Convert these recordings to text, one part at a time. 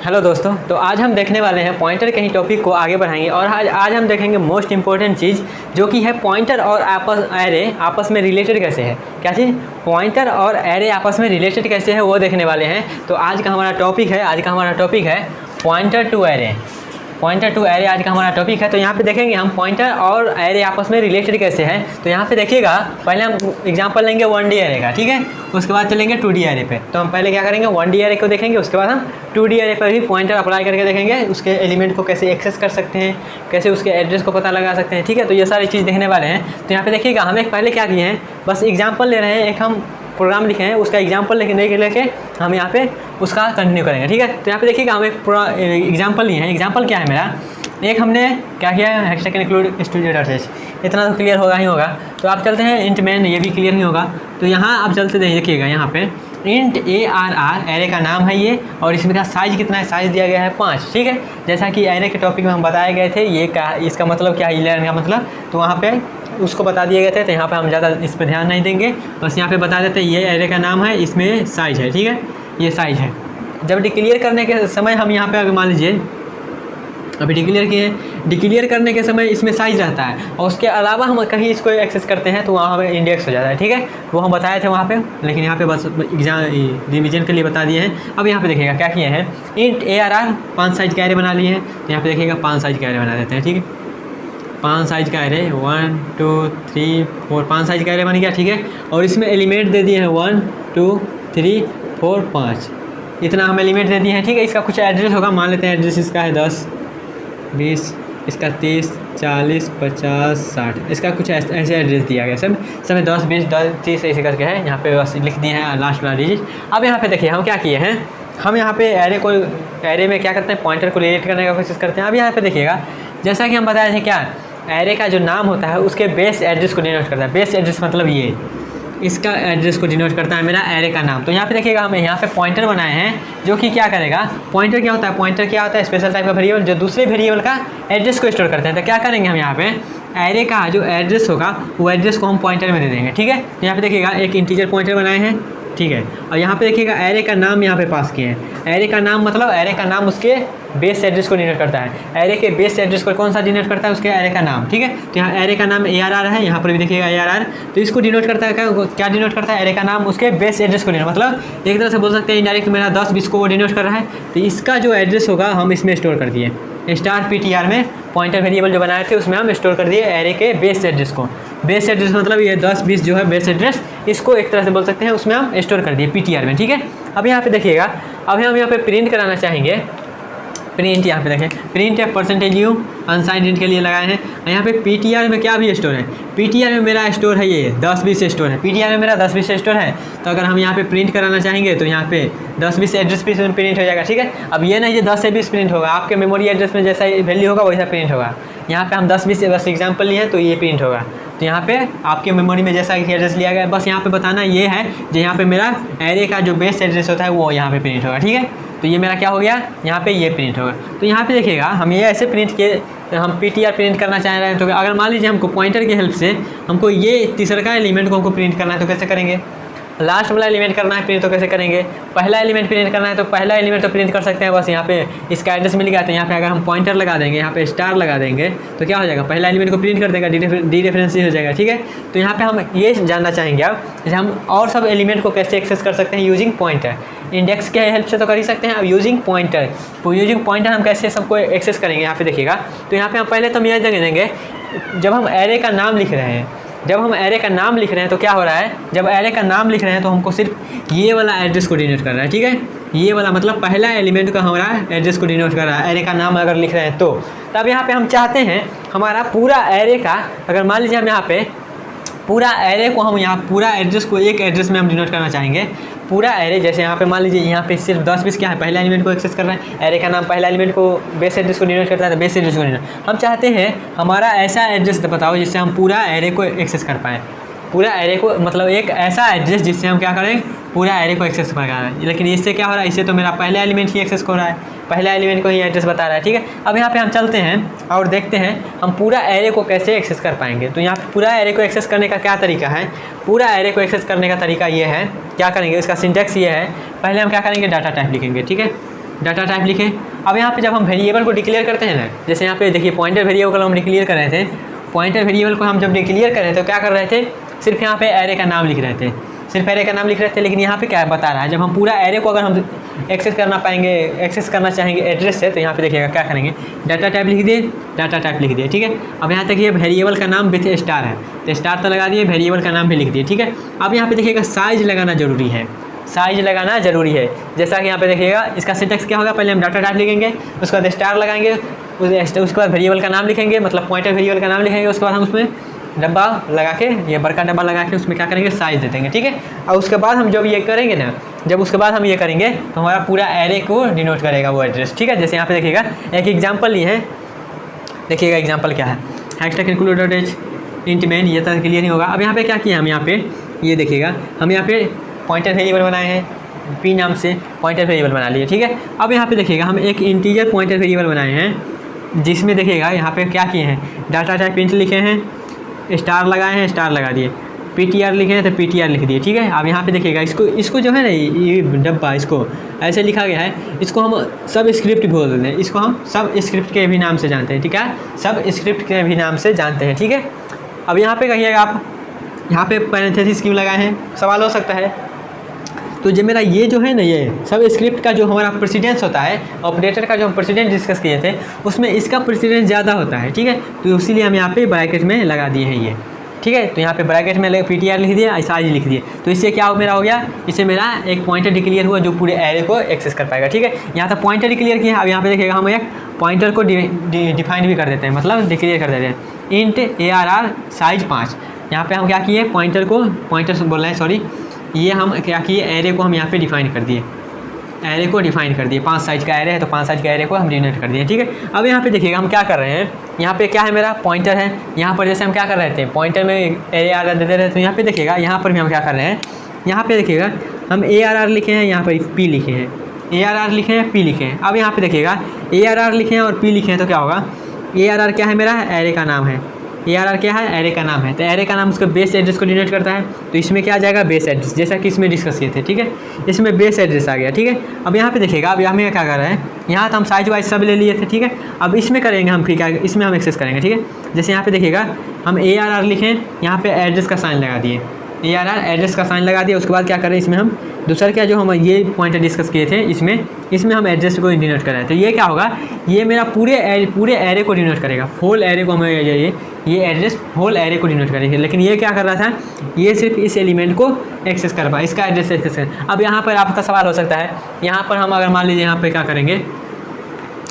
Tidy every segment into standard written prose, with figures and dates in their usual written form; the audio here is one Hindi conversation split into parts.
हेलो दोस्तों, तो आज हम देखने वाले हैं पॉइंटर के ही टॉपिक को आगे बढ़ाएंगे और आज हम देखेंगे मोस्ट इंपॉर्टेंट चीज़ जो कि है पॉइंटर और एरे आपस में रिलेटेड कैसे है। क्या चीज़? पॉइंटर और एरे आपस में रिलेटेड कैसे है वो देखने वाले हैं। तो आज का हमारा टॉपिक है pointer to array. Pointer to array आज का हमारा टॉपिक है। तो यहाँ पे देखेंगे हम पॉइंटर और एरे आपस में रिलेटेड कैसे हैं। तो यहाँ पे देखिएगा, पहले हम एग्जांपल लेंगे 1D एरे का, ठीक है। उसके बाद चलेंगे 2D एरे पे। तो हम पहले क्या करेंगे, 1D एरे को देखेंगे, उसके बाद हम 2D एरे पर भी पॉइंटर अप्लाई करके देखेंगे, उसके एलिमेंट को कैसे एक्सेस कर सकते हैं, कैसे उसके एड्रेस को पता लगा सकते हैं, ठीक है। तो ये सारी चीज़ देखने वाले हैं। तो यहाँ पे देखिएगा, हम एक पहले क्या किए हैं, बस एग्जाम्पल ले रहे हैं, एक हम प्रोग्राम लिखे हैं, उसका एग्जाम्पल लेके हम यहाँ पे उसका कंटिन्यू करेंगे, ठीक है। तो यहाँ पे देखिएगा, हम एक पूरा एग्जाम्पल लिए हैं। एग्जाम्पल क्या है मेरा, एक हमने क्या किया है, hexa can include studio dot H, इतना तो क्लियर होगा ही होगा। तो आप चलते हैं इंट मेन, ये भी क्लियर नहीं होगा। तो यहाँ आप चलते देखिएगा, यहाँ पे इंट ARR एरे का नाम है ये, और इसमें का साइज़ कितना है, साइज़ दिया गया है 5, ठीक है। जैसा कि एरे के टॉपिक में हम बताए गए थे, ये का इसका मतलब क्या है, इलेवन का मतलब, तो वहाँ पे उसको बता दिए गए थे। तो यहाँ पे हम ज़्यादा इस पर ध्यान नहीं देंगे, बस यहाँ पे बता देते हैं ये एरे का नाम है, इसमें साइज़ है, ठीक है, ये साइज़ है। जब डिक्लेयर करने के समय हम यहाँ पे अगर मान लीजिए अभी डिक्लेयर किए हैं, डिक्लेयर करने के समय इसमें साइज़ रहता है, और उसके अलावा हम कहीं इसको एक्सेस करते हैं तो वहाँ हमें इंडेक्स हो जाता है, ठीक है। वो हम बताए थे वहाँ पे, लेकिन यहाँ पे बस एग्जाम रिविजन के लिए बता दिए हैं। अब यहाँ पे देखिएगा क्या किए हैं, इंट ARR 5 साइज़ का एरे बना लिए हैं। तो यहाँ पे देखिएगा 5 साइज़ का एरे बना देते हैं, ठीक है। 5 साइज़ का एरे, 1 2 3 4, 5 साइज़ का एरे बन गया, ठीक है। और इसमें एलिमेंट दे दिए हैं 1 2 3 4 5, इतना हम एलिमेंट दे दिए हैं, ठीक है। इसका कुछ एड्रेस होगा, मान लेते हैं एड्रेस इसका है 10 20, इसका 30 40 50 60, इसका कुछ ऐसे एड्रेस दिया गया, सब 10 20 30 ऐसे करके है। यहाँ पे बस लिख दिए हैं लास्ट वाला डिजिट। अब यहाँ पे देखिए हम क्या किए हैं, हम यहाँ पे एरे में क्या करते हैं, पॉइंटर को रिलेट करने का कोशिश करते हैं। अब यहाँ पे देखिएगा, जैसा कि हम बताए थे, क्या एरे का जो नाम होता है उसके बेस एड्रेस को डिनोट करता है। बेस एड्रेस मतलब ये इसका एड्रेस को डिनोट करता है मेरा एरे का नाम। तो यहाँ पे देखिएगा, हमें यहाँ पे पॉइंटर बनाए हैं जो कि क्या करेगा, पॉइंटर क्या होता है, पॉइंटर क्या होता है, स्पेशल टाइप का वेरिएबल जो दूसरे वेरिएबल का एड्रेस को स्टोर करते हैं। तो क्या करेंगे हम यहाँ पे, एरे का जो एड्रेस होगा वो एड्रेस को हम पॉइंटर में दे देंगे, ठीक है। तो यहाँ पे देखिएगा एक इंटीजर पॉइंटर बनाए हैं, ठीक है। और यहाँ पे देखिएगा एरे का नाम यहाँ पे पास किए हैं। एरे का नाम मतलब एरे का नाम उसके बेस एड्रेस को डिनोट करता है। एरे के बेस एड्रेस को कौन सा डिनोट करता है, उसके एरे का नाम, ठीक है। तो यहाँ एरे का नाम ARR है, यहाँ पर भी देखिएगा ARR। तो इसको डिनोट करता है, क्या डिनोट करता है, एरे का नाम उसके बेस एड्रेस को डिनोट, मतलब एक तरह से बोल सकते हैं इनडायरेक्ट मेरा 10 20 को वो डिनोट कर रहा है। तो इसका जो एड्रेस होगा हम इसमें स्टोर कर दिए, $PTR में पॉइंटर वेरिएबल जो बनाए थे उसमें हम स्टोर कर दिए एरे के बेस एड्रेस को। बेस एड्रेस मतलब ये 10 20 जो है बेस एड्रेस, इसको एक तरह से बोल सकते हैं उसमें हम स्टोर कर दिए PTR में, ठीक है। अब यहाँ पे देखिएगा, अब हम यहाँ पे प्रिंट कराना चाहेंगे, प्रिंट यहाँ पे देखें, प्रिंट है %u अनसाइंड इंट के लिए लगाए हैं। यहाँ पे PTR में क्या भी स्टोर है, PTR में मेरा स्टोर है ये 10 20 स्टोर है, PTR में मेरा 10 20 स्टोर है। तो अगर हम यहाँ पे प्रिंट कराना चाहेंगे तो यहाँ पे 10 20 एड्रेस पे प्रिंट हो जाएगा, ठीक है। अब ये नहीं 10 से 20 प्रिंट होगा, आपके मेमोरी एड्रेस में जैसा वैल्यू होगा वैसा प्रिंट होगा। यहाँ पे हम 10 20 बस एग्जाम्पल लिए हैं तो ये प्रिंट होगा। तो यहाँ पे आपके मेमोरी में जैसा एड्रेस लिया गया है, बस यहाँ पे बताना ये है जो यहाँ पे मेरा एरे का जो बेस एड्रेस होता है वो यहाँ पे प्रिंट होगा, ठीक है। तो ये मेरा क्या हो गया, यहाँ पे ये प्रिंट होगा। तो यहाँ पे देखिएगा, हम ये ऐसे प्रिंट किए, हम PTR प्रिंट करना चाह रहे हैं। तो अगर मान लीजिए हमको पॉइंटर की हेल्प से हमको ये तीसरा एलिमेंट को हमको प्रिंट करना है तो कैसे करेंगे, लास्ट वाला एलिमेंट करना है प्रिंट तो कैसे करेंगे, पहला एलिमेंट प्रिंट करना है तो पहला एलिमेंट तो प्रिंट कर सकते हैं, बस यहाँ पे इसका एड्रेस मिल गया। तो यहाँ पे अगर हम पॉइंटर लगा देंगे, यहाँ पे स्टार लगा देंगे तो क्या हो जाएगा, पहला एलिमेंट को प्रिंट कर देगा, डीरेफरेंस हो जाएगा, ठीक है। तो यहाँ पे हम ये जानना चाहेंगे अब, जैसे हम और सब एलिमेंट को कैसे एक्सेस कर सकते हैं यूजिंग पॉइंटर। इंडेक्स के हेल्प से तो कर ही सकते हैं, अब यूजिंग पॉइंटर, तो यूजिंग पॉइंटर हम कैसे सबको एक्सेस करेंगे, यहाँ पे देखिएगा। तो यहाँ पे हम पहले तो हम यह जगह देंगे, जब हम एरे का नाम लिख रहे हैं, जब हम एरे का नाम लिख रहे हैं तो क्या हो रहा है, जब एरे का नाम लिख रहे हैं तो हमको सिर्फ ये वाला एड्रेस को डिनोट कर रहा है, ठीक है। ये वाला मतलब पहला एलिमेंट का हमारा एड्रेस को डिनोट कर रहा है, एरे का नाम अगर लिख रहे हैं तो। तब यहाँ पे हम चाहते हैं हमारा पूरा एरे का, अगर मान लीजिए हम यहाँ पे पूरा एरे को, हम यहाँ पूरा एड्रेस को एक एड्रेस में हम डिनोट करना चाहेंगे, पूरा एरे। जैसे यहाँ पे मान लीजिए यहाँ पे सिर्फ 10 20 क्या है, पहला एलिमेंट को एक्सेस कर रहा है, एरे का नाम पहला एलिमेंट को बेस एड्रेस को डिनोट करता है, तो बेस एड्रेस को डिनोट। हम चाहते हैं हमारा ऐसा एड्रेस बताओ जिससे हम पूरा एरे को एक्सेस कर पाएँ, पूरा एरे को, मतलब एक ऐसा एड्रेस जिससे हम क्या करें, पूरा एरे को एक्सेस कर रहा है। लेकिन इससे क्या हो रहा है, इससे तो मेरा पहला एलिमेंट ही एक्सेस हो रहा है, पहला एलिमेंट को ही एड्रेस बता रहा है, ठीक है। अब यहाँ पे हम चलते हैं और देखते हैं हम पूरा एरे को कैसे एक्सेस कर पाएंगे। तो यहाँ पे पूरा एरे को एक्सेस करने का क्या तरीका है, पूरा एरे को एक्सेस करने का तरीका ये है, क्या करेंगे, इसका सिंटेक्स ये है। पहले हम क्या करेंगे, डाटा टाइप लिखेंगे, ठीक है। डाटा टाइप लिखे। अब यहाँ पे जब हम वेरिएबल को डिक्लेयर करते हैं ना, जैसे यहाँ पे देखिए पॉइंटर वेरिएबल को हम डिक्लेयर कर रहे थे, पॉइंटर वेरिएबल को हम जब डिक्लेयर कर रहे थे तो क्या कर रहे थे, सिर्फ यहाँ पे एरे का नाम लिख रहे थे, सिर्फ एरे का नाम लिख रहे थे। लेकिन यहाँ पे क्या बता रहा है, जब हम पूरा एरे को अगर हम एक्सेस करना चाहेंगे एड्रेस से, तो यहाँ पे देखिएगा क्या करेंगे, डाटा टाइप लिख दिए, डाटा टाइप लिख दिए, ठीक है। अब यहाँ तक ये वेरिएबल का नाम विथ स्टार है, तो स्टार तो लगा दिए, वेरिएबल का नाम भी लिख दिए, ठीक है। अब यहाँ पे देखिएगा साइज लगाना जरूरी है, साइज लगाना जरूरी है। जैसा कि यहाँ पे देखिएगा इसका सिंटैक्स क्या होगा, पहले हम डाटा टाइप लिखेंगे, उसके बाद स्टार लगाएंगे, उसके बाद वेरिएबल का नाम लिखेंगे, मतलब पॉइंटर वेरिएबल का नाम लिखेंगे, उसके बाद हम उसमें डब्बा लगा के, ये बड़का डब्बा लगा के उसमें क्या करेंगे, साइज दे देंगे, ठीक है। और उसके बाद हम जब ये करेंगे ना, जब उसके बाद हम ये करेंगे तो हमारा पूरा एरे को डिनोट करेगा वो एड्रेस, ठीक है। जैसे यहाँ पे देखिएगा एक एग्जांपल लिए हैं, देखिएगा एग्जांपल क्या है, हैशटैग include.h इंट मेन, ये तरह क्लियर नहीं होगा। अब यहाँ पे क्या किया हम, यहाँ पे ये देखिएगा हम यहाँ पे पॉइंटर वेरिएबल बनाए हैं, पी नाम से पॉइंटर वेरिएबल बना लिए, ठीक है। अब यहाँ पे देखिएगा हम एक इंटीजर पॉइंटर वेरिएबल बनाए हैं, जिसमें देखिएगा यहाँ पे क्या किए हैं, डाटा टाइप इंट लिखे हैं, स्टार लगाए हैं, स्टार लगा दिए, पीटीआर लिखे हैं तो पीटीआर लिख दिए, ठीक है। अब यहाँ पे देखिएगा इसको जो है ना, ये डब्बा इसको ऐसे लिखा गया है, इसको हम सब स्क्रिप्ट बोल देते हैं, इसको हम सब स्क्रिप्ट के भी नाम से जानते हैं, ठीक है, सब स्क्रिप्ट के भी नाम से जानते हैं, ठीक है। अब यहाँ पे कहिएगा आप, यहाँ पे पैरेंथेसिस क्यों लगाए हैं, सवाल हो सकता है। तो जो मेरा ये जो है ना, ये सब स्क्रिप्ट का जो हमारा प्रेसिडेंस होता है, ऑपरेटर का जो हम प्रेसिडेंस डिस्कस किए थे, उसमें इसका प्रेसिडेंस ज़्यादा होता है, ठीक है। तो इसीलिए हम यहाँ पे ब्रैकेट में लगा दिए हैं ये, ठीक है। तो यहाँ पे ब्रैकेट में पीटीआर लिख दिए, साइज लिख दिए, तो इससे क्या मेरा हो गया, इससे मेरा एक पॉइंटर डिक्लेयर हुआ जो पूरे एरे को एक्सेस कर पाएगा, ठीक है। यहाँ तक पॉइंटर डिक्लेयर किया। अब यहाँ पे देखिएगा हम एक पॉइंटर को डिफाइन भी कर देते हैं, मतलब डिक्लेयर कर देते हैं, इंट ARR साइज 5। यहाँ पे हम क्या किए, पॉइंटर बोल रहे हैं, सॉरी, ये हम क्या किए, एरे को हम यहाँ पे डिफाइन कर दिए, एरे को डिफाइन कर दिए, 5 साइज का एरे है तो 5 साइज का एरे को हम डिनोट कर दिए, ठीक है। अब यहाँ पे देखिएगा हम क्या कर रहे हैं, यहाँ पे क्या है, मेरा पॉइंटर है, यहाँ पर जैसे हम क्या कर रहे थे, पॉइंटर में ARR देते रहे, तो यहाँ पे देखिएगा, यहाँ पर भी हम क्या कर रहे हैं, यहाँ पे देखिएगा हम ARR लिखे हैं, यहाँ पर P लिखे हैं, ARR लिखे हैं, P लिखे हैं। अब यहाँ पे देखिएगा ARR लिखे हैं और P लिखे हैं, तो क्या होगा, ARR क्या है, मेरा एरे का नाम है, ARR क्या है, एरे का नाम है, तो एरे का नाम उसके बेस एड्रेस को डिनोट करता है, तो इसमें क्या आ जाएगा, बेस एड्रेस, जैसा कि इसमें डिस्कस किए थे, ठीक है, इसमें बेस एड्रेस आ गया, ठीक है। अब यहाँ पे देखिएगा, अब यहाँ में क्या कर रहे हैं, यहाँ तो हम साइज वाइज सब ले लिए थे, ठीक है। अब इसमें करेंगे हम, फिर क्या, इसमें हम एक्सेस करेंगे, ठीक है। जैसे यहाँ पे देखिएगा हम ARR लिखें, यहाँ पे एड्रेस का साइन लगा दिए, ARR एड्रेस का साइन लगा दिया, उसके बाद क्या करें, इसमें हम दूसरा क्या, जो हम ये पॉइंटर डिस्कस किए थे, इसमें हम एड्रेस को डिनोट कर रहे हैं, तो ये क्या होगा, ये मेरा पूरे एरे को डिनोट करेगा, होल एरे को हमें ये एड्रेस होल एरे को डिनोट करेगी। लेकिन ये क्या कर रहा था, ये सिर्फ इस एलिमेंट को एक्सेस कर पाए, इसका एड्रेस एक्सेस कर। अब यहाँ पर आपका सवाल हो सकता है, यहाँ पर हम अगर मान लीजिए यहाँ पे क्या करेंगे,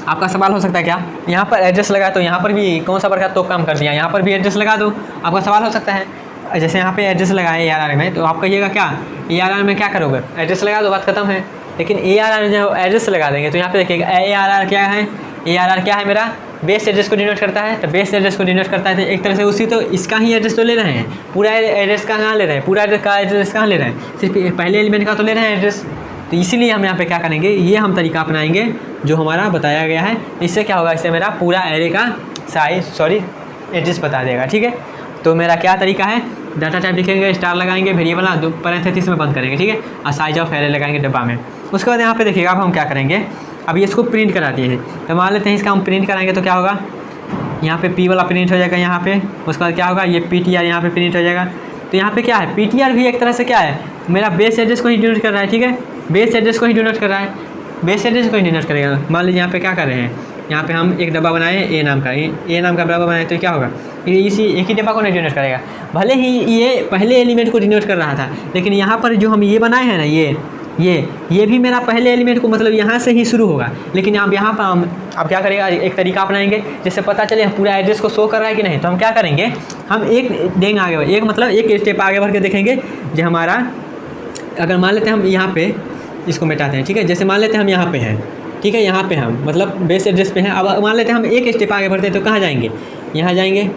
आपका सवाल हो सकता है क्या, यहाँ पर एड्रेस लगा तो यहाँ पर भी कौन सा प्रकार तो काम कर दिया, यहाँ पर भी एड्रेस लगा दो, आपका सवाल हो सकता है। जैसे यहाँ पे एड्रेस लगाए ARR में, तो आप कहिएगा क्या, ARR में क्या करोगे, एड्रेस लगा दो, बात खत्म है। लेकिन ARR में जो एड्रेस लगा देंगे, तो यहाँ पे देखिएगा ARR क्या है, ARR क्या है, मेरा बेस एड्रेस को डिनोट करता है, तो बेस एड्रेस को डिनोट करता है, तो एक तरह से उसी, तो इसका ही एड्रेस तो ले रहे हैं, पूरा एड्रेस का कहाँ ले रहे हैं, पूरा एड्रेस कहाँ ले रहे हैं, सिर्फ पहले एलिमेंट का तो ले रहे हैं एड्रेस। तो इसीलिए हम यहाँ पे क्या करेंगे, ये हम तरीका अपनाएंगे जो हमारा बताया गया है। इससे क्या होगा, इससे मेरा पूरा एरे का एड्रेस बता देगा, ठीक है। तो मेरा क्या तरीका है, डाटा टाइप लिखेंगे, स्टार लगाएंगे, वेरिएबल पैरेंथेसिस में बंद करेंगे, ठीक है, और साइज ऑफ एरे लगाएंगे डब्बा में। उसके बाद यहाँ पे देखिएगा, अब हम क्या करेंगे, अब ये इसको प्रिंट करा दिए हैं, तो मान लेते हैं इसका हम प्रिंट कराएंगे, तो क्या होगा, यहाँ पे P वाला प्रिंट हो जाएगा यहाँ पे, उसके बाद क्या होगा, ये PTR यहाँ पे प्रिंट हो जाएगा। तो यहाँ पे क्या है, PTR भी एक तरह से क्या है, मेरा बेस एड्रेस को ही डिनोट कर रहा है, ठीक है, बेस एड्रेस को ही डिनोट कर रहा है, बेस एड्रेस को ही डिनोट करेगा। मान लीजिए यहाँ पे क्या कर रहे हैं, यहाँ पे हम एक डब्बा बनाए A नाम का, A नाम का डब्बा बनाए, तो क्या होगा, ये इसी एक ही डब्बा को नहीं डिनोट करेगा, भले ही ये पहले एलिमेंट को डिनोट कर रहा था, लेकिन यहाँ पर जो हम ये बनाए हैं ना, ये भी मेरा पहले एलिमेंट को, मतलब यहाँ से ही शुरू होगा। लेकिन आप यहाँ पर हम अब क्या करेगा, एक तरीका अपनाएंगे जिससे पता चले पूरा एड्रेस को शो कर रहा है कि नहीं। तो हम क्या करेंगे, हम एक देंगे आगे, एक मतलब एक स्टेप आगे बढ़ के देखेंगे, जो हमारा, अगर मान लेते हैं हम यहाँ पे इसको मिटाते हैं, ठीक है, जैसे मान लेते हैं हम यहाँ पे हैं, ठीक है, यहाँ पे हम मतलब बेस एड्रेस पे हैं। अब मान लेते हैं हम एक स्टेप आगे बढ़ते हैं, तो कहाँ जाएंगे, यहाँ जाएंगे,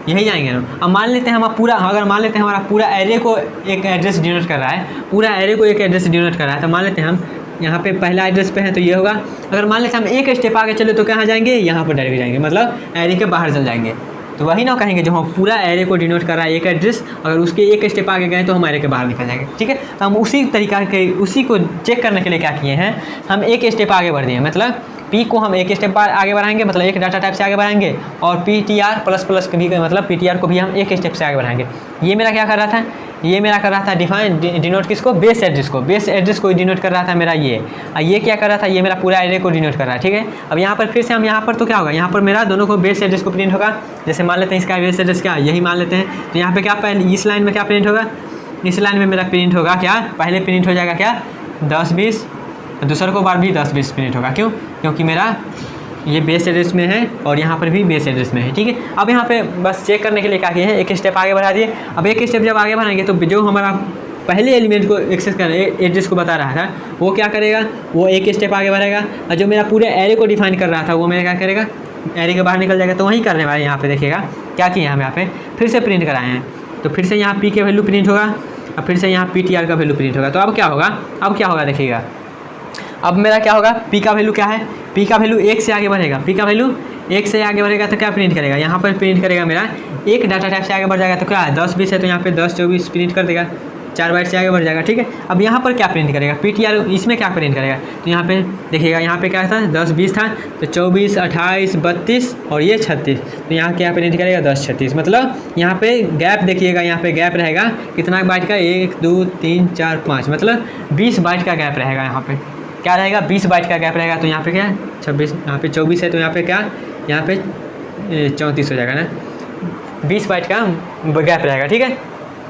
यही जाएंगे ना। अब मान लेते हैं हम पूरा, अगर मान लेते हैं हमारा पूरा एरे को एक एड्रेस डिनोट कर रहा है, पूरा एरे को एक एड्रेस डिनोट कर रहा है, तो मान लेते हैं हम यहाँ पे पहला एड्रेस पे है, तो ये होगा। अगर मान लेते हैं हम एक स्टेप आगे चले, तो कहाँ जाएंगे, यहाँ पर डायरेक्ट जाएंगे, मतलब एरे के बाहर चल जाएंगे, तो वही ना कहेंगे जो हम पूरा एरे को डिनोट कर रहा है एक एड्रेस, अगर उसके एक स्टेप आगे गए तो हम एरे के बाहर निकल जाएंगे। ठीक है, तो हम उसी तरीका के उसी को चेक करने के लिए क्या किए हैं, हम एक स्टेप आगे बढ़ दिए। मतलब पी को हम एक स्टेप आगे बढ़ाएंगे, मतलब एक डाटा टाइप से आगे बढ़ाएंगे, और PTR प्लस प्लस भी मतलब PTR को भी हम एक स्टेप से आगे बढ़ाएंगे। ये मेरा क्या कर रहा था, ये मेरा कर रहा था डिफाइन डिनोट किसको, बेस एड्रेस को, बेस एड्रेस को डिनोट कर रहा था मेरा ये। और ये क्या कर रहा था, ये मेरा पूरा एरे को डिनोट कर रहा है। ठीक है, अब यहाँ पर फिर से हम यहाँ पर तो क्या होगा, यहाँ पर मेरा दोनों को बेस एड्रेस को प्रिंट होगा। जैसे मान लेते हैं इसका बेस एड्रेस क्या यही मान लेते हैं, तो यहाँ पे क्या पहले इस लाइन में क्या प्रिंट होगा, इस लाइन में मेरा प्रिंट होगा क्या, पहले प्रिंट हो जाएगा क्या 10-20, दूसरे को बार भी 10-20 प्रिंट होगा। क्यों, क्योंकि मेरा ये बेस एड्रेस में है और यहाँ पर भी बेस एड्रेस में है। ठीक है, अब यहाँ पे बस चेक करने के लिए क्या किए हैं, एक स्टेप आगे बढ़ा दिए। अब एक स्टेप जब आगे बढ़ाएंगे तो जो हमारा पहले एलिमेंट को एक्सेस कर एड्रेस को बता रहा था वो क्या करेगा, वो एक स्टेप आगे बढ़ेगा, और जो मेरा पूरे एरे को डिफाइन कर रहा था वो मेरा क्या करेगा, एरे के बाहर निकल जाएगा। तो वही करने वाले यहाँ पे देखिएगा क्या किए हम यहाँ पे फिर से प्रिंट कराए हैं। तो फिर से यहाँ P के वैल्यू प्रिंट होगा, और फिर से यहाँ PTR का वैल्यू प्रिंट होगा। तो अब क्या होगा, अब क्या होगा देखिएगा, अब मेरा क्या होगा, P का वैल्यू क्या है, P का वैल्यू 1 से आगे बढ़ेगा, P का वैल्यू 1 से आगे बढ़ेगा तो क्या प्रिंट करेगा, यहाँ पर प्रिंट करेगा मेरा एक डाटा टाइप से आगे बढ़ जाएगा। तो क्या है 10-20 है, तो यहाँ पे 10-24 प्रिंट कर देगा, 4 बाइट से आगे बढ़ जाएगा। ठीक है, अब यहाँ पर क्या प्रिंट करेगा, PTR इसमें क्या प्रिंट करेगा, तो यहाँ पे देखिएगा यहाँ पे क्या था 10-20 था, तो 24, 28, 32 और ये 36, तो यहाँ क्या प्रिंट करेगा 10-36। मतलब यहाँ पे गैप देखिएगा, यहाँ पे गैप रहेगा कितना बाइट का, 1 2 3 4 5, मतलब 20 बाइट का गैप रहेगा। यहाँ पे क्या रहेगा, 20 बाइट का गैप रहेगा। तो यहाँ पे क्या है 26, यहाँ पे 24 है, तो यहाँ पे क्या, यहाँ पे 34 हो जाएगा ना, 20 बाइट का गैप रहेगा। ठीक है,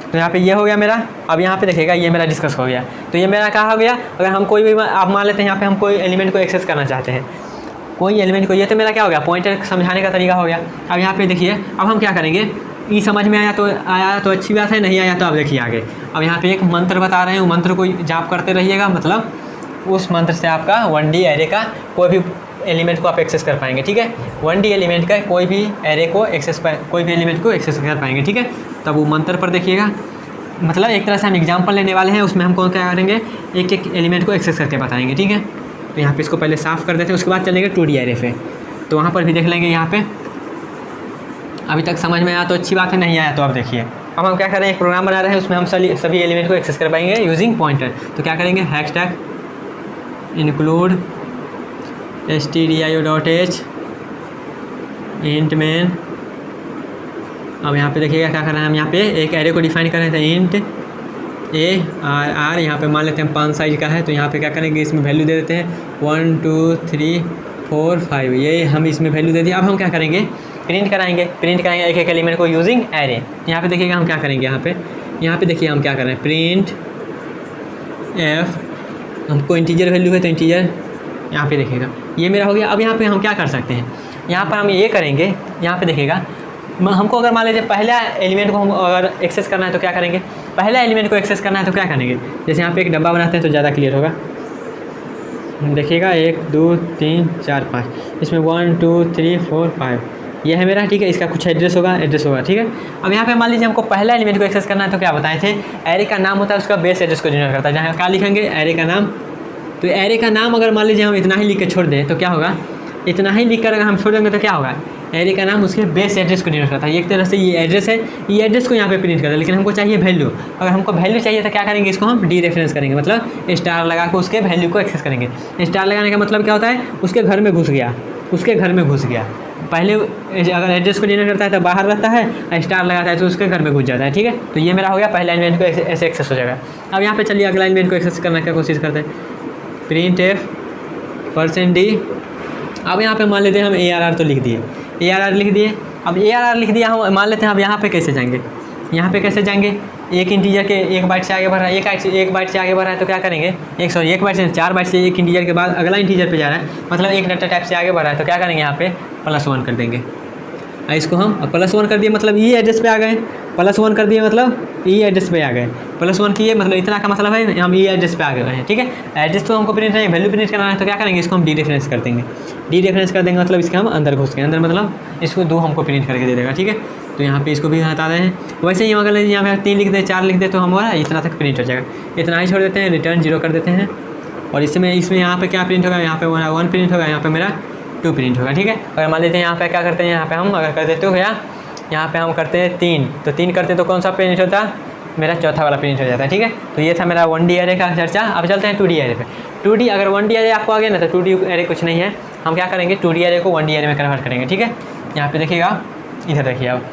तो यहाँ पे ये हो गया मेरा। अब यहाँ पे देखिएगा ये मेरा डिस्कस हो गया। तो ये मेरा कहाँ हो गया, अगर हम कोई भी आप मान लेते हैं यहाँ पे हम कोई एलिमेंट को एक्सेस करना चाहते हैं, कोई एलिमेंट को, ये तो मेरा क्या हो गया पॉइंटर समझाने का तरीका हो गया। अब यहाँ पे देखिए अब हम क्या करेंगे, ये समझ में आया तो अच्छी बात है, नहीं आया तो अब देखिए आगे। अब यहाँ पे एक मंत्र बता रहे हैं, वो मंत्र को जाप करते रहिएगा, मतलब उस मंत्र से आपका 1D एरे का कोई भी एलिमेंट को आप एक्सेस कर पाएंगे। ठीक है, 1D एलिमेंट का कोई भी एरे को कोई भी एलिमेंट को एक्सेस कर पाएंगे। ठीक है, तब वो मंत्र पर देखिएगा, मतलब एक तरह से हम एग्जाम्पल लेने वाले हैं, उसमें हम कौन क्या करेंगे, एक एक एलिमेंट को एक्सेस करके बताएंगे। ठीक है, तो यहाँ पे इसको पहले साफ़ कर देते हैं, उसके बाद चलेंगे 2D एरे पे, तो वहाँ पर भी देख लेंगे। यहाँ पे अभी तक समझ में आया तो अच्छी बात है, नहीं आया तो आप देखिए। अब हम क्या करें, एक प्रोग्राम बना रहे हैं, उसमें हम सभी एलिमेंट को एक्सेस कर पाएंगे यूजिंग पॉइंटर। तो क्या करेंगे, hashtag include stdio.h int main। अब यहाँ पे देखिएगा क्या करना है, हम यहाँ पे एक एरे को डिफाइन कर रहे थे, इंट ARR, यहाँ पे मान लेते हैं 5 साइज का है। तो यहाँ पे क्या करेंगे, इसमें वैल्यू दे देते हैं 1 2 3 4 5, ये हम इसमें वैल्यू दे दिए। अब हम क्या करेंगे, प्रिंट कराएंगे एक एक एलिमेंट को यूजिंग एरे। यहाँ पे देखिएगा हम क्या करेंगे, यहाँ पे देखिए हम क्या कर रहे हैं, प्रिंट f, हमको इंटीजर वैल्यू है तो इंटीजर, यहाँ पे देखिएगा ये मेरा हो गया। अब यहाँ पे हम क्या कर सकते हैं, यहाँ पर हम ये करेंगे, यहाँ पे देखिएगा हमको अगर मान लीजिए पहला एलिमेंट को हम अगर एक्सेस करना है तो क्या करेंगे, पहला एलिमेंट को एक्सेस करना है तो क्या करेंगे, जैसे यहाँ पे एक डब्बा बनाते हैं तो ज़्यादा क्लियर होगा। देखिएगा 1 2 3 4 5, इसमें 1 2 3 4 5 ये है मेरा। ठीक है, इसका कुछ एड्रेस होगा। ठीक है, अब यहाँ पे मान लीजिए हमको पहला एलिमेंट को एक्सेस करना है तो क्या बताए थे, एरे का नाम होता है उसका बेस एड्रेस को डिनोट करता है। जहाँ क्या लिखेंगे, एरे का नाम। तो एरे का नाम अगर मान लीजिए हम इतना ही लिख के छोड़ दें तो क्या होगा, इतना ही लिख कर अगर हम छोड़ देंगे तो क्या होगा, एरे का नाम उसके बेस एड्रेस को डिनोट करता है। एक तरह से ये एड्रेस है, ये एड्रेस को यहाँ पे प्रिंट करता है, लेकिन हमको चाहिए वैल्यू। अगर हमको वैल्यू चाहिए तो क्या करेंगे, इसको हम डी रेफरेंस करेंगे, मतलब स्टार लगा के उसके वैल्यू को एक्सेस करेंगे। स्टार लगाने का मतलब क्या होता है, उसके घर में घुस गया, पहले अगर एड्रेस को डिनोट करता है तो बाहर रहता है, स्टार लगाता है तो उसके घर में घुस जाता है। ठीक है, तो ये मेरा हो गया, पहले एलिमेंट को ऐसे एक्सेस हो जाएगा। अब यहाँ पे चलिए अगला एलिमेंट को एक्सेस करने की कोशिश करते हैं, प्रिंट f%d। अब यहाँ पे मान लेते हैं हम ARR तो लिख दिए, अब ARR लिख दिया हम, मान लेते हैं अब यहाँ पे कैसे जाएंगे, एक इंटीजर के 1 बाइट से आगे बढ़ रहा है, एक बाइट से आगे बढ़ रहा है तो क्या करेंगे, 1 बाइट से 4 बाइट से एक इंटीजर के बाद अगला इंटीजर पे जा रहा है, मतलब एक डाटा टाइप से आगे बढ़ रहा है तो क्या करेंगे, यहाँ पे +1 कर देंगे। इसको हम +1 कर दिए मतलब ई एड्रेस पे आ गए, +1 कर दिए मतलब ई एड्रेस पे आ गए, +1 किए मतलब इतना का मतलब है हम ई एड्रेस पे आ गए हैं। ठीक है, एड्रेस तो हमको प्रिंट नहीं, वैल्यू प्रिंट करना है तो क्या करेंगे, इसको हम डी रेफरेंस कर देंगे। मतलब इसके हम अंदर घुस गए, अंदर मतलब इसको 2 हमको प्रिंट करके दे देगा। ठीक है, तो यहाँ पे इसको भी हटा रहे हैं। वैसे ही अगर यहाँ पे 3 लिख दे, 4 लिख दे तो हमारा इतना तक प्रिंट हो जाएगा। इतना ही छोड़ देते हैं, रिटर्न 0 कर देते हैं। और इसमें यहाँ पे क्या प्रिंट होगा, यहाँ पे 1 प्रिंट होगा, यहाँ पे मेरा 2 प्रिंट होगा। ठीक है, अगर मान लेते हैं यहाँ पे क्या करते हैं, यहाँ पे हम अगर कर देते हो भैया यहाँ पे हम करते हैं 3, तो 3 करते हैं तो कौन सा प्रिंट होता है, मेरा चौथा वाला प्रिंट हो जाता है। ठीक है, तो ये था मेरा 1D एरे का चर्चा। अब चलते हैं 2D एरे पे। 2D अगर 1D एरे आपको आ गया ना, तो 2D एरे कुछ नहीं है, हम क्या करेंगे 2D एरे को 1D एरे में कन्वर्ट करेंगे। ठीक है, यहाँ पे देखिएगा, इधर देखिए अब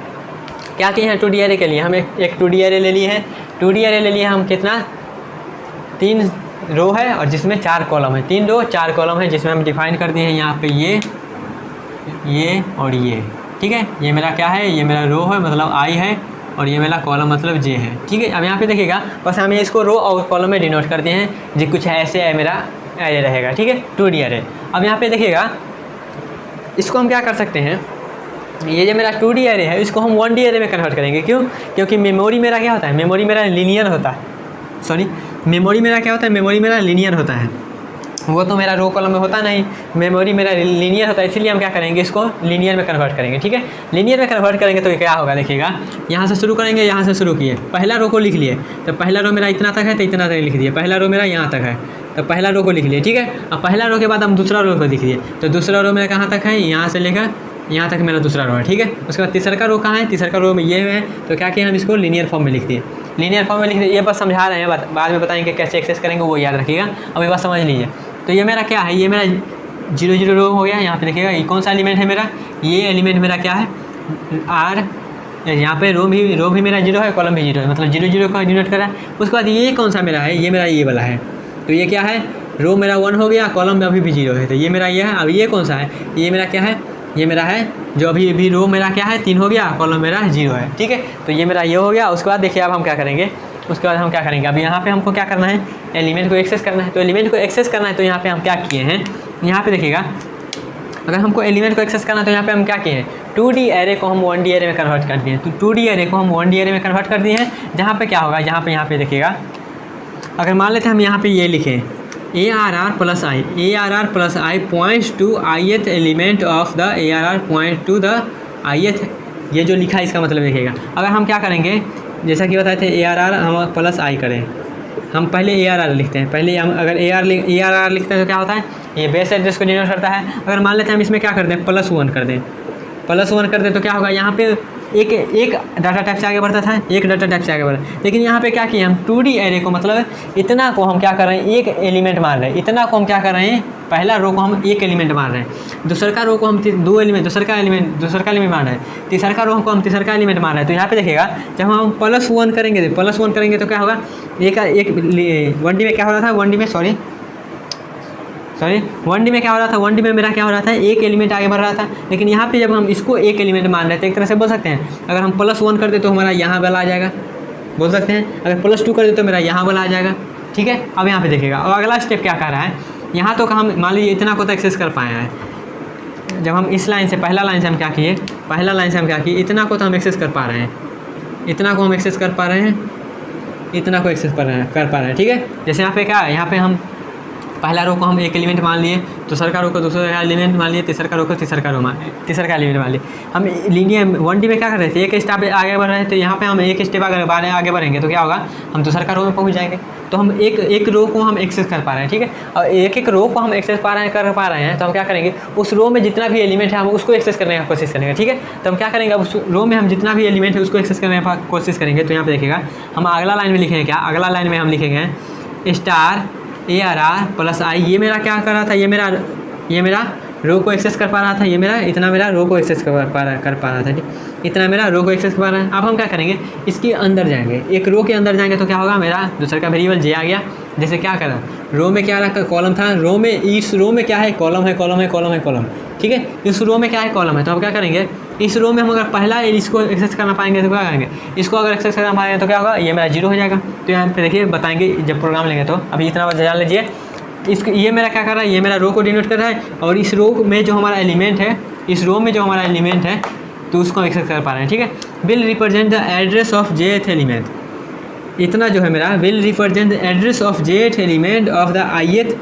क्या किए हैं 2D एरे के लिए, हम एक 2D एरे ले लिए हैं। 2D एरे ले लिए हम कितना, 3 रो है और जिसमें 4 कॉलम है, 3 रो 4 कॉलम है, जिसमें हम डिफाइन कर दिए हैं यहाँ पे ये और ये। ठीक है, ये मेरा क्या है, ये मेरा रो है मतलब I है, और ये मेरा कॉलम मतलब J है। ठीक है, अब यहाँ पे देखिएगा बस हम इसको रो और कॉलम में डिनोट करते हैं, जो कुछ ऐसे है मेरा एरे रहेगा। ठीक है, 2D एरे। अब यहाँ पे देखिएगा इसको हम क्या कर सकते हैं, ये जो मेरा 2D एरे है इसको हम 1D एरे में कन्वर्ट करेंगे। क्यों, क्योंकि मेमोरी मेरा क्या होता है, मेमोरी मेरा लीनियर होता है, मेमोरी मेरा क्या होता है, मेमोरी मेरा लीनियर होता है, वो तो मेरा रो कॉलम में होता नहीं, मेमोरी मेरा लीनियर होता है, इसलिए हम क्या करेंगे इसको लीनियर में कन्वर्ट करेंगे। ठीक है, लीनियर में कन्वर्ट करेंगे तो क्या होगा, देखिएगा यहाँ से शुरू करेंगे, यहाँ से शुरू किए, पहला रो को लिख लिए, तो पहला रो मेरा इतना तक है तो इतना तक लिख दिए, पहला रो मेरा यहाँ तक है तो पहला रो को लिख लिए। ठीक है, अब पहला रो के बाद हम दूसरा रो को लिख दिए, तो दूसरा रो मेरा कहाँ तक है, यहाँ से लेकर यहाँ तक मेरा दूसरा रो है। ठीक है, उसके बाद तीसरा का रो कहाँ है, तीसरा का रो में ये है, तो क्या किया हम इसको लीनियर फॉर्म में लिख दिए, लीनियर फॉर्म में लिख दिए। ये बस समझा रहे हैं, बाद में बताएंगे कैसे एक्सेस करेंगे, वो याद रखिएगा, अभी बस समझ लीजिए। तो ये मेरा क्या है, ये मेरा 0 0 रो हो गया। यहाँ पे देखिएगा ये कौन सा एलिमेंट है मेरा, ये एलिमेंट मेरा क्या है R, यहाँ पे रो भी मेरा 0 है, कॉलम भी 0 है, मतलब 0 0 का डिनोट करा है। उसके बाद ये कौन सा मेरा है, ये मेरा ये वाला है, तो ये क्या है, रो मेरा 1 हो गया, कॉलम में अभी भी 0 है, तो ये मेरा ये है। अब ये कौन सा है, ये मेरा क्या है, ये मेरा है जो अभी रो मेरा क्या है 3 हो गया, कॉलम मेरा 0 है। ठीक है, तो ये मेरा ये हो गया। उसके बाद देखिए अब हम क्या करेंगे, उसके बाद हम क्या करेंगे, अब यहाँ पे हमको क्या करना है, एलिमेंट को एक्सेस करना है। तो एलिमेंट को एक्सेस करना है तो यहाँ पे हम क्या किए हैं, यहाँ पे देखिएगा अगर हमको एलिमेंट को एक्सेस करना है तो यहाँ पे हम क्या किए हैं, 2D एरे को हम 1D एरे में कन्वर्ट कर दिए हैं। तो 2D एरे को हम 1D एरे में कन्वर्ट कर दिए हैं, जहाँ पे क्या होगा, यहाँ पे देखिएगा अगर मान लेते हैं हम यहाँ पे ये लिखें ARR plus I points to ith element of the ARR point to the ith, ये जो लिखा है इसका मतलब देखिएगा। अगर हम क्या करेंगे, जैसा कि बताए थे ARR हम प्लस I करें, हम पहले ARR लिखते हैं, पहले हम अगर ARR लिखते हैं तो क्या होता है, ये बेस एड्रेस को डिनोट करता है। अगर मान लेते हैं हम इसमें क्या कर दें, +1 कर दें, तो क्या होगा, यहाँ पे एक डाटा टाइप से आगे बढ़ता था, एक डाटा टाइप से आगे बढ़ा, लेकिन यहाँ पे क्या किए हम 2D एरे को, मतलब इतना को हम क्या कर रहे हैं, एक एलिमेंट मान रहे हैं, इतना को हम क्या कर रहे हैं, पहला रो को हम एक एलिमेंट मान रहे हैं, दूसरा का रो को हम दो एलिमेंट दूसरा का एलिमेंट मान रहे हैं, तीसरा का रो को हम तीसरा का एलिमेंट मान रहे हैं। तो यहाँ पे देखिएगा जब हम +1 करेंगे तो क्या होगा, एक 1D में क्या हो रहा था, 1D में क्या हो रहा था, 1D में मेरा क्या हो रहा था, एक एलिमेंट आगे बढ़ रहा था, लेकिन यहाँ पे जब हम इसको एक एलिमेंट मान रहे थे, एक तरह से बोल सकते हैं अगर हम +1 कर दे तो हमारा यहाँ वाला आ जाएगा, बोल सकते हैं अगर +2 कर दे तो मेरा यहाँ वाला आ जाएगा। ठीक है, अब यहाँ पे देखिएगा और अगला स्टेप क्या कर रहा है, यहाँ तो हम मान लीजिए इतना को तो एक्सेस कर पाए हैं। जब हम इस लाइन से पहला लाइन से हम क्या किए, इतना को तो हम एक्सेस कर पा रहे हैं, इतना को हम एक्सेस कर पा रहे हैं, इतना को एक्सेस कर पा रहे हैं। ठीक है, जैसे यहाँ पे क्या है, यहाँ पे हम पहला रो को हम एक एलिमेंट मान लिए, दूसरा का रो को दूसरा एलिमेंट मान लिए, तीसरा का रो को तीसरा का एलिमेंट मान लिए। हम लीनियर 1D में क्या कर रहे थे, एक स्टेप आगे बढ़ रहे हैं, तो यहाँ पे हम एक स्टेप अगर आगे बढ़ेंगे तो क्या होगा, हम दूसरा का रो में पहुँच जाएंगे। तो हम एक रो को हम एक्सेस कर पा रहे हैं। ठीक है, और एक रो को हम एक्सेस कर पा रहे हैं, तो हम क्या करेंगे, उस रो में जितना भी एलिमेंट है हम उसको एक्सेस करने की कोशिश करेंगे। ठीक है, तो हम क्या करेंगे, उस रो में हम जितना भी एलिमेंट है उसको एक्सेस करने की कोशिश करेंगे। तो यहाँ पे देखिएगा हम अगला लाइन में लिखेंगे क्या, अगला लाइन में हम लिखेंगे ARR प्लस I, ये मेरा क्या कर रहा था, ये मेरा रो को एक्सेस कर पा रहा था, इतना मेरा रो को एक्सेस कर पा रहा था। ठीक, इतना मेरा रो को एक्सेस कर पा रहा है। अब हम क्या करेंगे, इसके अंदर जाएंगे, एक रो के अंदर जाएंगे तो क्या होगा, मेरा दूसरा का वेरिएबल J आ गया। जैसे क्या करा, रो में क्या रखा, कॉलम था, रो में इस रो में क्या है, कॉलम है। ठीक है, इस रो में क्या है, कॉलम है। तो हम क्या करेंगे, इस रो में हम अगर पहला इसको एक्सेस करना पाएंगे तो क्या करेंगे, इसको अगर एक्सेस करना पाएंगे तो क्या होगा, ये मेरा 0 हो जाएगा। तो यहाँ पे देखिए बताएंगे जब प्रोग्राम लेंगे। तो अभी इतना बात जान लीजिए, ये मेरा क्या कर रहा है, ये मेरा रो को डिनोट कर रहा है, और इस रो में जो हमारा एलिमेंट है, तो उसको एक्सेस कर पा रहे हैं। ठीक है, will represent the address of jth element, इतना जो है मेरा will represent the address of jth element of the ith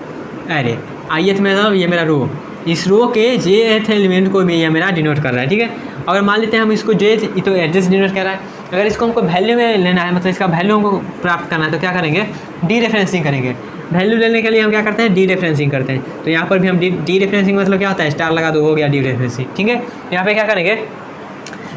array. ith मतलब ये मेरा रो, इस रो के jth एलिमेंट को भी ये मेरा डिनोट कर रहा है। ठीक है, अगर मान लेते हैं हम इसको jth, तो एड्रेस डिनोट कर रहा है। अगर इसको हमको वैल्यू में लेना है, मतलब इसका वैल्यू हमको प्राप्त करना है, तो क्या करेंगे, डीरेफरेंसिंग करेंगे। वैल्यू लेने के लिए हम क्या करते हैं, डीरेफरेंसिंग करते हैं। तो यहाँ पर भी हम डीरेफरेंसिंग मतलब क्या होता है, स्टार लगा दो, हो गया डीरेफरेंसिंग। ठीक है, यहाँ पे क्या करेंगे,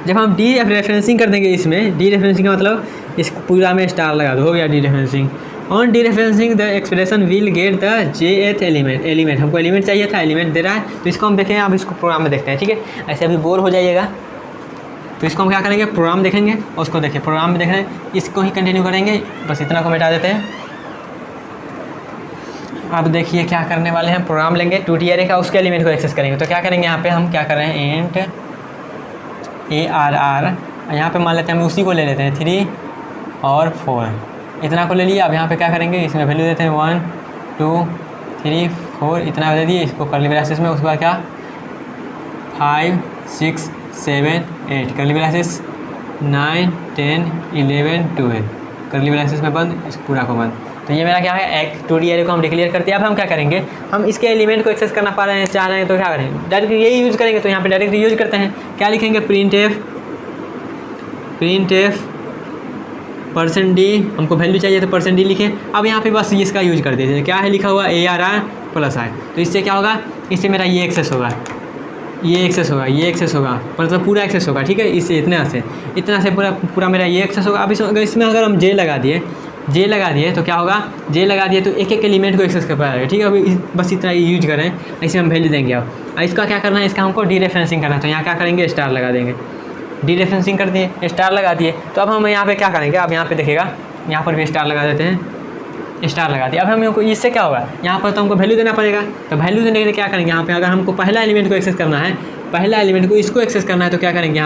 जब हम डी रेफरेंसिंग कर देंगे इसमें, डी रेफरेंसिंग का मतलब इस पूरा में स्टार लगा दो, हो गया D referencing. On D referencing the expression will get the jth element हमको एलिमेंट चाहिए था, एलिमेंट दे रहा है, तो इसको हम देखेंगे। अब इसको प्रोग्राम में देखते हैं, ठीक है। ऐसे अभी बोर हो जाइएगा तो इसको हम क्या करेंगे, प्रोग्राम देखेंगे और उसको देखिए प्रोग्राम में देख रहे हैं, इसको ही कंटिन्यू करेंगे, बस इतना को मिटा देते हैं। अब देखिए क्या करने वाले हैं, प्रोग्राम लेंगे 2D एरे का, उसके एलिमेंट को एक्सेस करेंगे। तो क्या करेंगे यहाँ पे हम क्या कर रहे हैं, इंट ARR, यहाँ पे मान लेते हैं हम उसी को ले लेते हैं 3 और 4, इतना को ले लिया। अब यहाँ पे क्या करेंगे, इसमें वैल्यू देते हैं 1 2 3 4, इतना दे दिए इसको कर्ली ब्रैकेट्स में। उसके बाद क्या 5 6 7 8 कर्ली ब्रैकेट्स, 9 10 11 12 कर्ली ब्रैकेट्स में बंद, इस पूरा को बंद। तो ये मेरा क्या है, एक 2D एरे को हम डिक्लेयर करते हैं। अब हम क्या करेंगे, हम इसके एलिमेंट को एक्सेस करना पा रहे हैं, चाह रहे हैं, तो क्या करेंगे, डायरेक्ट यही यूज़ करेंगे। तो यहाँ पे डायरेक्ट यूज़ करते हैं, क्या लिखेंगे, प्रिंट एफ %d, हमको वैल्यू चाहिए तो %d लिखें। अब यहाँ पे बस इसका यूज कर दीजिए, क्या है लिखा हुआ ARR + I। तो इससे क्या होगा, इससे मेरा ये एक्सेस होगा, ये एक्सेस होगा, ये एक्सेस होगा, मतलब पूरा एक्सेस होगा, ठीक है। इससे इतना से पूरा मेरा ये एक्सेस होगा। अब इसमें अगर हम जे लगा दिए तो क्या होगा, जे लगा दिए तो एक एक एलिमेंट को एक्सेस कर पाएगा, ठीक है। अभी बस इतना यूज करें, ऐसे हम वैल्यू देंगे। अब इसका क्या करना है, इसका हमको डी रेफरेंसिंग करना है। तो यहाँ क्या करेंगे, स्टार लगा देंगे, डी रेफरेंसिंग कर दिए, स्टार लगा दिए। तो अब हम यहाँ पे क्या करेंगे, अब यहाँ पे देखिएगा, यहाँ पर भी स्टार लगा देते हैं, स्टार लगा दिया। अब हम इससे क्या होगा, यहाँ पर तो हमको वैल्यू देना पड़ेगा। तो वैल्यू देने के लिए क्या करेंगे, यहाँ पे अगर हमको पहला एलिमेंट को एक्सेस करना है, पहला एलिमेंट को इसको एक्सेस करना है, तो क्या करेंगे,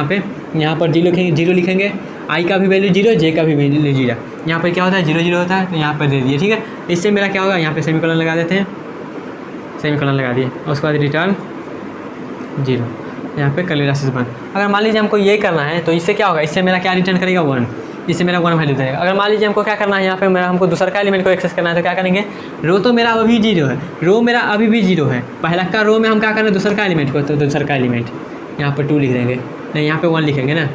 यहाँ पर जीरो लिखेंगे, आई का भी वैल्यू 0, जे का भी वैल्यू 0। यहाँ पर क्या होता है, 0 0 होता है, तो यहाँ पर दे दिए, ठीक है। इससे मेरा क्या होगा, यहाँ पे सेमीकोलन लगा देते हैं, सेमीकोलन लगा दिए, और उसके बाद रिटर्न 0, यहाँ पे कर्ली ब्रैकेट्स बंद। अगर मान लीजिए हमको ये करना है, तो इससे क्या होगा, इससे मेरा क्या रिटर्न करेगा, 1, इससे मेरा 1 वैल्यू देगा। अगर मान लीजिए हमको क्या करना है, यहाँ पे हमको दूसरा का एलिमेंट को एक्सेस करना है, तो क्या करेंगे, रो तो मेरा अभी 0 है, रो मेरा अभी भी 0 है, पहला का रो में हम क्या करें, दूसरा का एलिमेंट को, तो दूसरा का एलिमेंट यहाँ पर 2 लिख देंगे, नहीं यहाँ पे 1 लिखेंगे ना,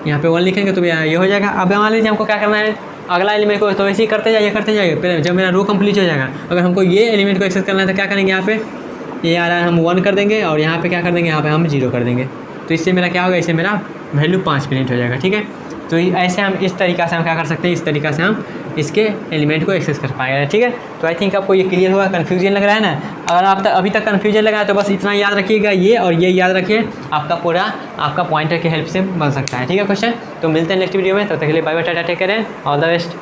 यहाँ पे 1 लिखेंगे तो ये हो जाएगा। अब मान लीजिए हमको क्या करना है, अगला एलिमेंट को, तो ऐसे ही करते जाइए, फिर जब मेरा रो कंप्लीट हो जाएगा, अगर हमको ये एलिमेंट को एक्सेस करना है, तो क्या करेंगे, यहाँ पे ARR हम 1 कर देंगे, और यहाँ पे क्या कर देंगे, यहाँ पे हम 0 कर देंगे। तो इससे मेरा क्या होगा, इससे मेरा वैल्यू 5 प्रिंट हो जाएगा, ठीक है। तो ऐसे हम इस तरीक़ा से हम क्या कर सकते हैं, इस तरीक़ा से हम इसके एलिमेंट को एक्सेस कर पाएंगे, ठीक है। तो आई थिंक आपको ये क्लियर हुआ, कन्फ्यूजन लग रहा है ना। अगर आप अभी तक कन्फ्यूजन लगा है तो बस इतना याद रखिएगा, ये और ये याद रखिए, आपका पॉइंटर की हेल्प से बन सकता है, ठीक है क्वेश्चन। तो मिलते हैं नेक्स्ट वीडियो में, तब तक के लिए bye bye, tata, take care, all the best.